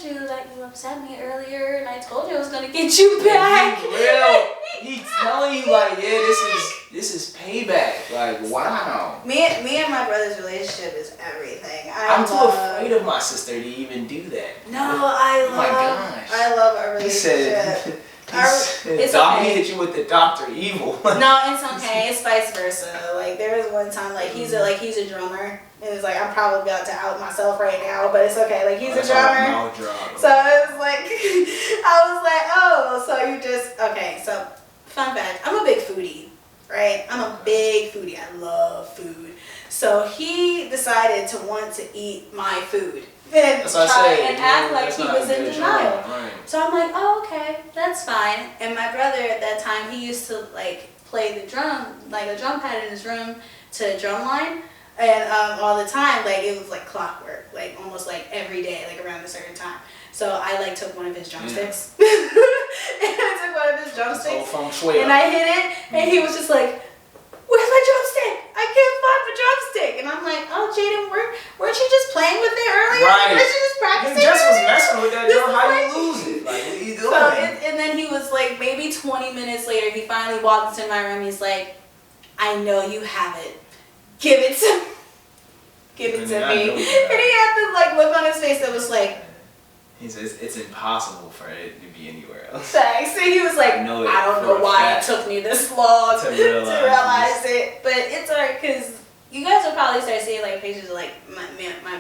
you that you upset me earlier, and I told you I was gonna get you back. He's telling you like, yeah, this is payback. Like, wow. Me and my brother's relationship is everything. I'm too afraid of my sister to even do that. No, I love our relationship. It's okay. He hit you with the Dr. Evil. No, it's okay. It's vice versa. Like there was one time, like he's a drummer, and it's like I'm probably about to out myself right now, but it's okay. Like he's a drummer. So it was like I was like, oh, so you just okay. So fun fact, I'm a big foodie, right? I'm a big foodie. I love food. So he decided to want to eat my food. And try and act like he was in denial. Right. So I'm like, oh, okay, that's fine. And my brother at that time, he used to like play the drum, like a drum pad in his room to drum line, and all the time, like it was like clockwork, like almost like every day, like around a certain time. So I like took one of his drumsticks, and I took one of his drumsticks, and I hit it, and he was just like, where's my drumstick? I can't find my drumstick. And I'm like, oh, Jaden, weren't you just playing with it earlier? Right. Weren't you just practicing? You just was messing with that drum. How you lose it? Like, what are you doing? So, and then he was like, maybe 20 minutes later, he finally walked into my room. He's like, I know you have it. Give it to me. Give it to me. And he had this like look on his face that was like, he says it's impossible for it to be anywhere else. Thanks. So he was like, I don't know why it took me this long to realize it. But it's alright because you guys will probably start seeing like pictures of like my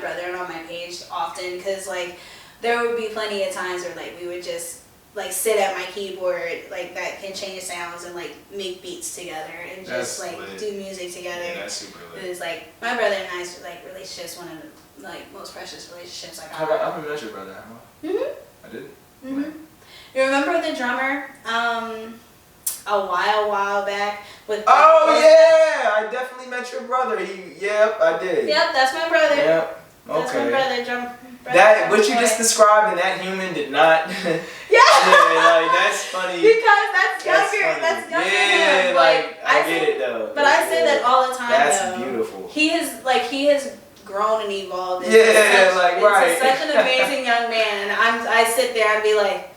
brother on my page often, because like there would be plenty of times where like we would just like sit at my keyboard like that can change sounds and like make beats together and just like do music together. Yeah, that's super lit. It's like my brother and I's like relationship's one of the like most precious relationships I got. I haven't met your brother. I did. You remember the drummer a while back with? Oh yeah, I definitely met your brother. Yep, I did. Yep, that's my brother. Yep. Okay. That's my brother. That what you just described and that human did not. Yeah. Like that's funny. Because that's younger. That's younger. Yeah, like I get it though. But I say that all the time. That's beautiful. He has grown and evolved. Into such an amazing young man. And I sit there and be like,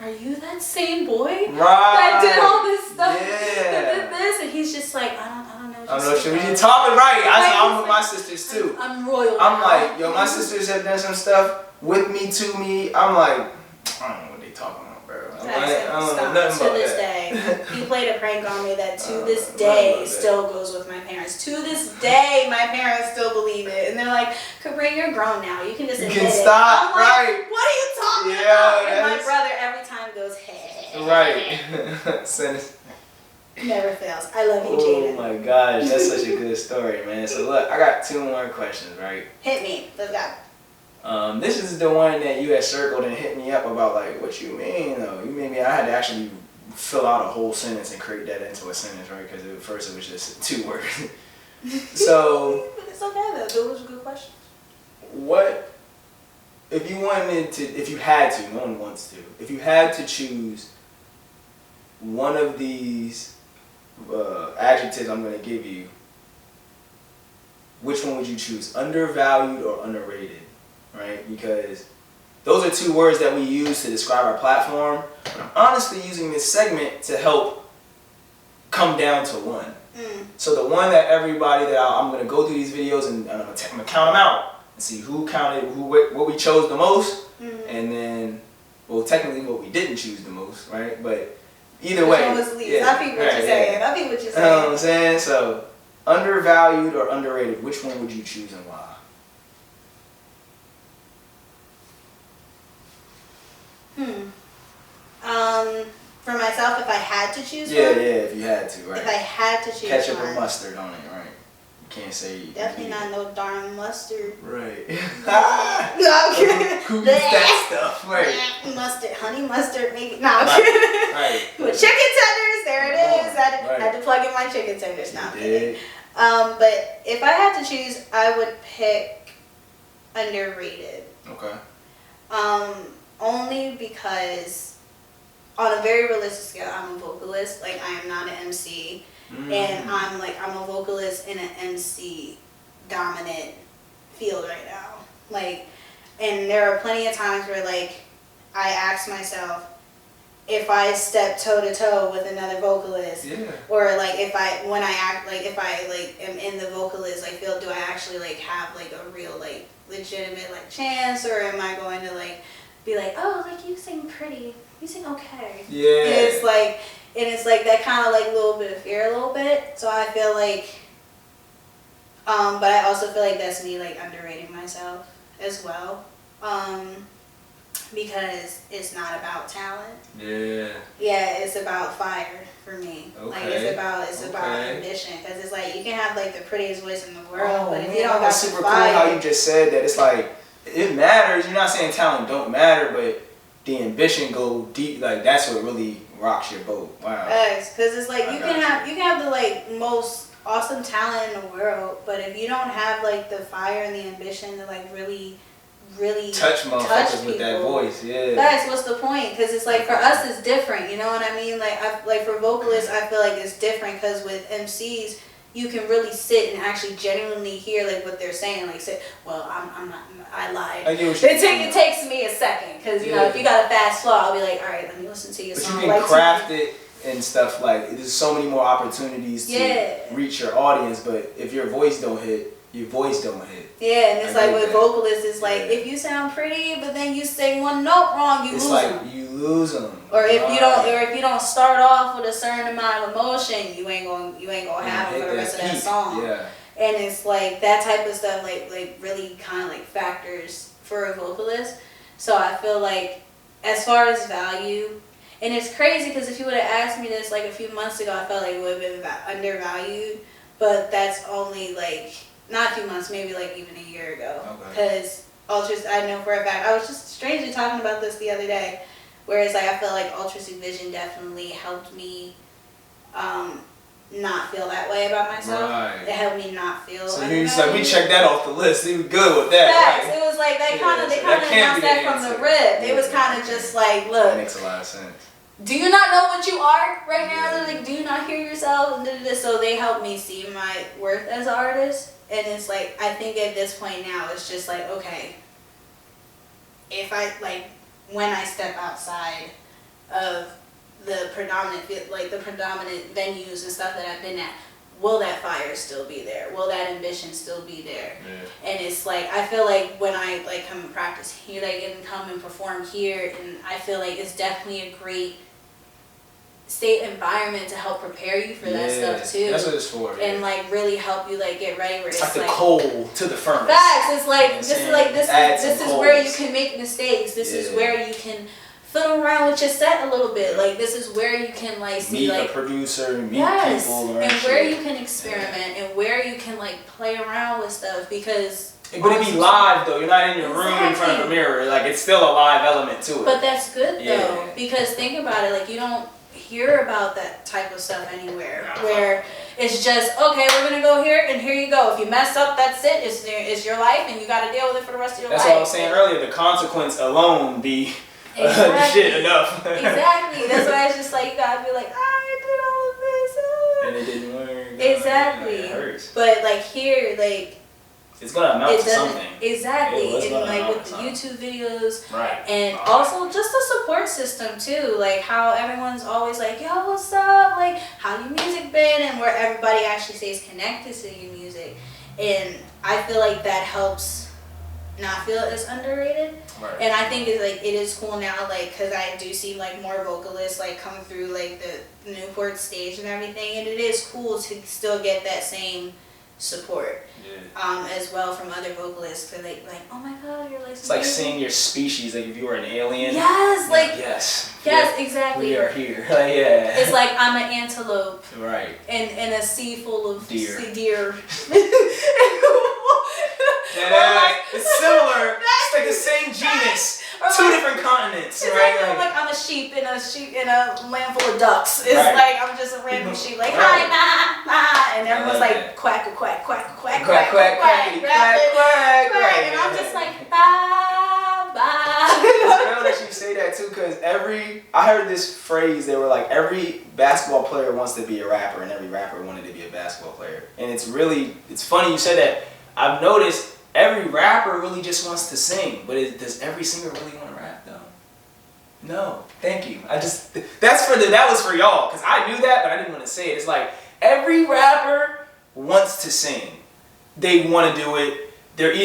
are you that same boy that did all this stuff? That did this? And he's just like, I don't know what you're talking right. I'm with my sisters too. I'm royal. I'm like, yo, my sisters have done some stuff with me, to me. I'm like, I don't know what they talking about, bro. I don't know nothing about this day. He played a prank on me that to this day still goes with my parents. To this day, my parents still believe it. And they're like, Kouraj, you're grown now. You can just admit it. Stop, I'm like, what are you talking about? And my brother every time goes, hey. Right. Never fails. I love you, Jaden. Oh my gosh, that's such a good story, man. So look, I got 2 more questions, right? Hit me. Let's go. This is the one that you had circled and hit me up about, like, what you mean, though? You made me, I had to actually fill out a whole sentence and create that into a sentence, right? Because at first it was just 2 words. So. But it's okay, though. Those were good questions. What, if you wanted to, if you had to, no one wants to, if you had to choose one of these adjectives I'm going to give you, which one would you choose? Undervalued or underrated? Right? Because those are 2 words that we use to describe our platform. But I'm honestly using this segment to help come down to one. So the one that everybody that I'm going to go through these videos and I'm going to count them out and see who counted, what we chose the most, and then, well, technically what we didn't choose the most, right? But either way. I peep what you're saying. I peep what you're saying. You know what I'm saying? So, undervalued or underrated, which one would you choose and why? For myself, if I had to choose one? Yeah, if you had to, right? If I had to choose Ketchup one. or mustard on it, right? You can't say... Definitely not no darn mustard. Right. Who eats that stuff? Right. Mustard, honey mustard, maybe. No, I'm kidding. Right. With chicken tenders, there it is. I had to plug in my chicken tenders. No, I'm kidding. But if I had to choose, I would pick underrated. Okay. Only because on a very realistic scale, I'm a vocalist. Like, I am not an MC. And I'm a vocalist in an MC dominant field right now. Like, And there are plenty of times where like I ask myself, if I step toe to toe with another vocalist, or like if I am in the vocalist like field, do I actually like have like a real like legitimate like chance, or am I going to like be like, oh, like you sing pretty, you sing okay? Yeah. And it's like that kind of like little bit of fear a little bit. So I feel like, but I also feel like that's me like underrating myself as well. Because it's not about talent. Yeah. Yeah, it's about fire for me. Okay. Like it's about ambition. Because it's like you can have like the prettiest voice in the world, but if you don't got super fire, cool how you just said that. It's like it matters. You're not saying talent don't matter, but the ambition go deep. Like that's what really rocks your boat. Wow. Yes, because it's like you can have the like most awesome talent in the world, but if you don't have like the fire and the ambition to like really touch motherfuckers with that voice, that's what's the point. Because it's like for us it's different, you know what I mean? Like for vocalists I feel like it's different, because with MCs you can really sit and actually genuinely hear like what they're saying. Like say, well, I lied. It takes me a second, because you know if you got a fast flow, I'll be like, all right, let me listen to your song. But you can craft it and stuff. Like there's so many more opportunities to reach your audience. But if your voice don't hit, your voice don't hit. Yeah, and it's like with vocalists, it's like if you sound pretty, but then you sing one note wrong, you lose them. You lose them. Or if you don't start off with a certain amount of emotion, you ain't gonna have it for the rest of that song. Yeah. And it's like that type of stuff, like really kind of like factors for a vocalist. So I feel like as far as value, and it's crazy because if you would have asked me this like a few months ago, I felt like it would have been undervalued. But that's only like not a few months, maybe like even a year ago. Because I know for a fact, I was just strangely talking about this the other day, whereas like I feel like Ultrasonic Vision definitely helped me not feel that way about myself. Right. It helped me not feel. So you like we checked that off the list. We were good with that. Yes, right? It was like they kind of announced that from the rip. It was kind of just like, look. That makes a lot of sense. Do you not know what you are right now? Like, do you not hear yourself? So they helped me see my worth as an artist. And it's like, I think at this point now, it's just like, okay, if I, like, when I step outside of the predominant venues and stuff that I've been at, will that fire still be there? Will that ambition still be there? Yeah. And it's like, I feel like when I, like, come and practice here, like, and come and perform here, and I feel like it's definitely a great state environment to help prepare you for that stuff too. That's what it's for. And like really help you like get ready. Where it's like the coal to the furnace. Facts. It's like this is where you can make mistakes. This is where you can fiddle around with your set a little bit. Like this is where you can like see meet like a producer, meet people, and where you can experiment and where you can like play around with stuff because. But it be live though. You're not in your room in front of a mirror. Like it's still a live element to it. But that's good though because think about it. Like you don't hear about that type of stuff anywhere where it's just okay, we're gonna go here and here you go. If you mess up, that's it. It's your life and you got to deal with it for the rest of your life. That's what I was saying earlier. The consequence alone be shit enough. Exactly. That's why it's just like you gotta be like, I did all of this, and it didn't work. Exactly. It hurts. But like here, like. It's gonna amount to something. Exactly. And like with the YouTube videos. Right. And also just the support system too. Like how everyone's always like, yo, what's up? Like, how your music been? And where everybody actually stays connected to your music. And I feel like that helps not feel as underrated. Right. And I think it's like it is cool now, like, cause I do see like more vocalists like come through like the Newport stage and everything, and it is cool to still get that same support as well from other vocalists. Cause like oh my god, you're like it's like seeing your species, like if you were an alien. Yes, like yes, exactly. We are here. It's like I'm an antelope, right? In a sea full of deer. It's similar. It's like the same genus. Two different continents, right? I'm a sheep in a land full of ducks. It's like I'm just a random sheep, like hi, ma, and everyone's like quack, quack, quack, quack, quack, quack, quack, quack, and I'm just like ba ba. It's real that you say that too, because I heard this phrase. They were like every basketball player wants to be a rapper, and every rapper wanted to be a basketball player, and it's funny you said that. I've noticed every rapper really just wants to sing, but does every singer really want to rap though? No. Thank you. That was for y'all, because I knew that, but I didn't want to say it. It's like every rapper wants to sing. They want to do it. They're